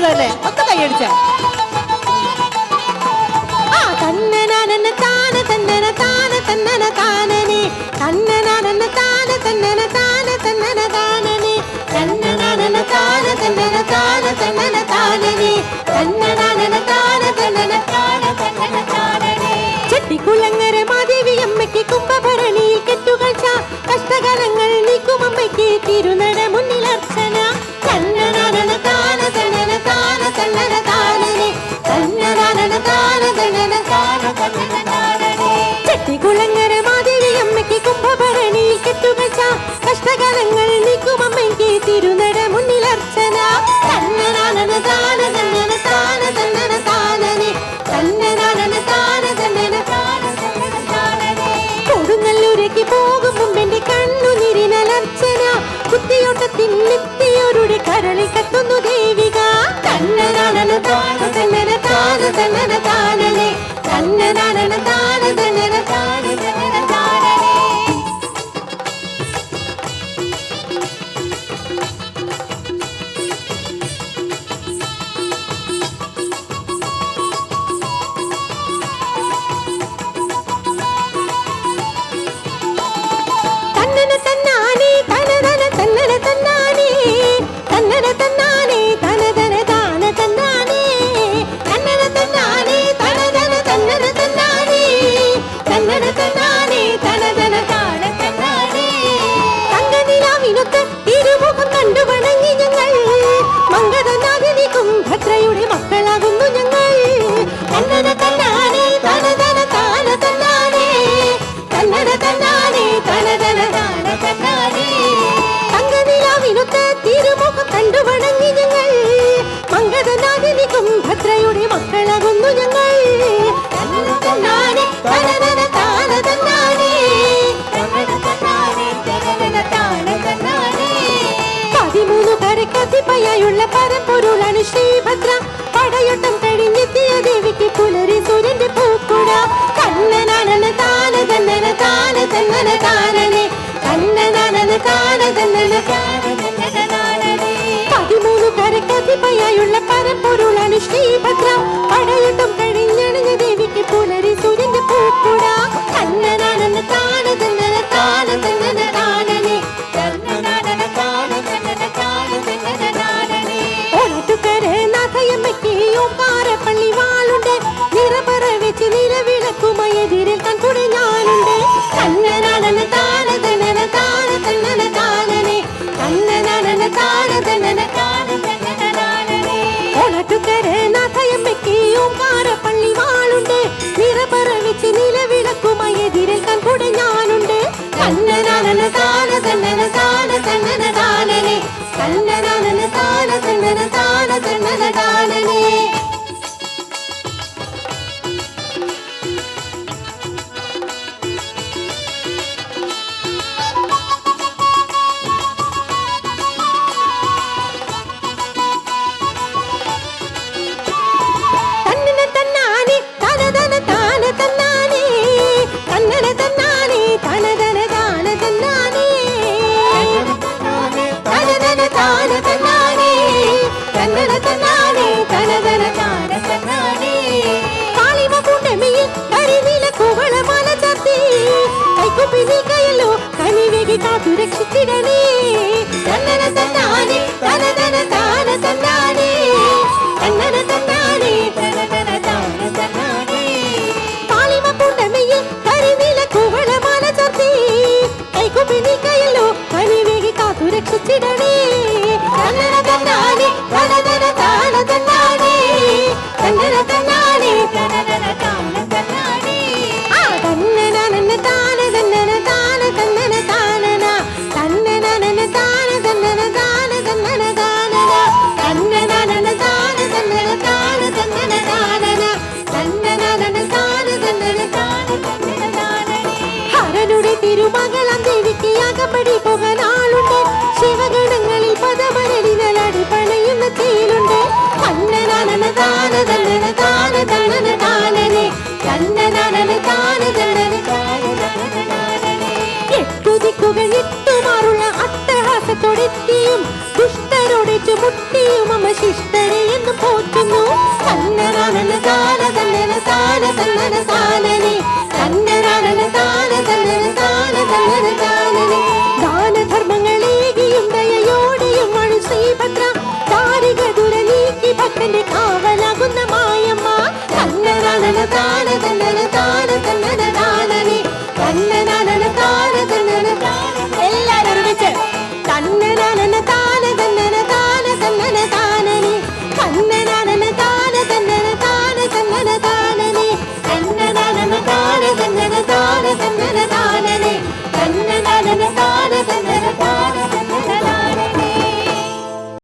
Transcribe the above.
തന്നെ ഒന്ന് കൈയടിച്ചേ. തന്നന താന തന്നന താന തന്നന താനനെ തന്നന താന തന്നന താന തന്നന താനനെ തന്നന താന തന്നന താന തന്നന താനനെ തന്നന താന തന്നന താന തന്നന താനനെ. ചെട്ടിക്കുളങ്ങര മാദേവി അമ്മയ്ക്ക് കുംഭഭരണിയിൽ കെട്ടുകാഴ്ച, കഷ്ടകാലങ്ങൾ നീക്കും അമ്മയ്ക്ക് തിരുനട മുന്നിൽ അർച്ചന. തന്നന താന തന്നന താന തന്നന താനനെ തന്നന താന തന്നന താന തന്നന താനനെ. ചെട്ടിക്കുളങ്ങര മാദേവി അമ്മയ്ക്ക് കുംഭഭരണിയിൽ കെട്ടുകാഴ്ച, കഷ്ടകാലങ്ങൾ നീക്കും അമ്മയ്ക്ക് തിരുനട മുന്നിൽ അർച്ചന. തന്നന താന തന്നന താന തന്നന താനനെ തന്നന താന തന്നന താന തന്നന താനനെ. കൊടുങ്ങല്ലൂരേക്ക് പോകും മുമ്പെന്റെ കണ്ണുനീരിനലർച്ചന, കുത്തിയോട്ടത്തിൻ നിത്തിയോരുടെ കരളിൽ കത്തുന്നു ദേവിക. തന്നന താന തന്നന താന തന്നന താനനെ തന്നന താന തന്നന താന തന്നന താനനെ. തന്നന തന്നാനെ തനതന തന്നന തന്നാനെ തന്നന തന്നാനെ തനതന താന തന്നാനെ തന്നന തന്നാനെ തനതന തന്നന തന്നാനെ തന്നന തന്നാനെ തനതന താന തന്നാനെ. തങ്കനിലാവിനൊത്ത് തിരുമുഖം കണ്ടു വണങ്ങി ഞങ്ങൾ, മംഗളനാഥിനിക്കും ഭദ്രയുടെ മക്കളാകുന്നു ഞങ്ങൾ. തന്നന തന്നാനെ തനതന താന തന്നാനെ തന്നന തന്നാനെ തനതന താന തന്നാനെ. തങ്കനിലാവിനൊത്ത് തിരുമുഖം കണ്ടു വണങ്ങി ഞങ്ങൾ, മംഗളനാഥിനിക്കും ഭദ്രയുടെ മക്കളാകുന്നു ഞങ്ങൾ. തന്നന തന്നാനെ തനതന താന തന്നാനെ തന്നന തന്നാനെ തനതന താന തന്നാനെ. 13 കരക്കതിപ്പയായുള്ള പരമ്പൊരുളാണ് ശ്രീഭദ്ര, പടയോട്ടം കഴിഞ്ഞെത്തിയ ദേവിക്ക് പുലരി സൂര്യന്റെ പൂക്കുട. തന്നന താന തന്നന താന തന്നന താനനെ തന്നന താന തന്നന താന തന്നന താനനെ. 13 കരക്കതിപ്പയായുള്ള പരമ്പൊരുളാണ് ശ്രീഭദ്ര, പടയോട്ടം കഴിഞ്ഞണിഞ്ഞ ദേവിക്ക് പുലരി സൂര്യന്റെ പൂക്കുട. തന്നന താന തന്നന താന തന്നന താനനെ തന്നന താന തന്നന താന തന്നന താനനെ. ഓണത്തുകര നാഥയമ്മയ്ക്ക് ഓങ്കാരപ്പള്ളി വാളുണ്ട്, നിറപറ വെച്ച് നിലവിളക്കുമയെതിരിൽ കൺകുടെ ഞാനുണ്ട്. തന്നന താന തന്നന താന തന്നന താനനെ തന്നന താന തന്നന താന തന്നന താനനെ. ഓണത്തുകര നാഥയമ്മയ്ക്ക് ഓങ്കാരപ്പള്ളി വാളുണ്ട്, നിറപറ വെച്ച് നിലവിളക്കുമയെതിരിൽ കൺകുടെ ഞാനുണ്ട്. തന്നന താന തന്നന താന തന്നന താനനെ തന്നന താന തന്നന താന തന്നന താനനെ. തന്നന തന്നാനെ തനതന താന തന്നാനെ തന്നന തന്നാനെ തനതന താന തന്നാനെ തനതന താന തന്നാനെ തന്നന തന്നാനെ തനതന താന തന്നാനെ. കാളിമ കൂട്ടമയിൽ കരിനീല കുവളമാല ചാർത്തി, കൈക്കുപ്പിനി കയലോ കനിവേകി കാത്തു രക്ഷിച്ചിടണേ. തന്നന തന്നാനെ തനതന താന തന്നാനെ തന്നന തന്നാനെ തനതന താന തന്നാനെ. കാളിമ കൂട്ടമയിൽ കരിനീല കുവളമാല ചാർത്തി, കൈക്കുപ്പിനി കയലോ കനിവേകി കാത്തു രക്ഷിച്ചിടണേ. തന്നന തന്നാനെ തനതന താന തന്നാനെ തന്നന തന്നാനെ തനതന താന തന്നാനെ. തന്നന താന തന്നന താന തന്നന താനന തന്നന താന തന്നന താന തന്നന താനന തന്നനന താന തന്നന താന തന്നന താനനെ തന്നനന താന തന്നന താന തന്നന താനനെ ദാന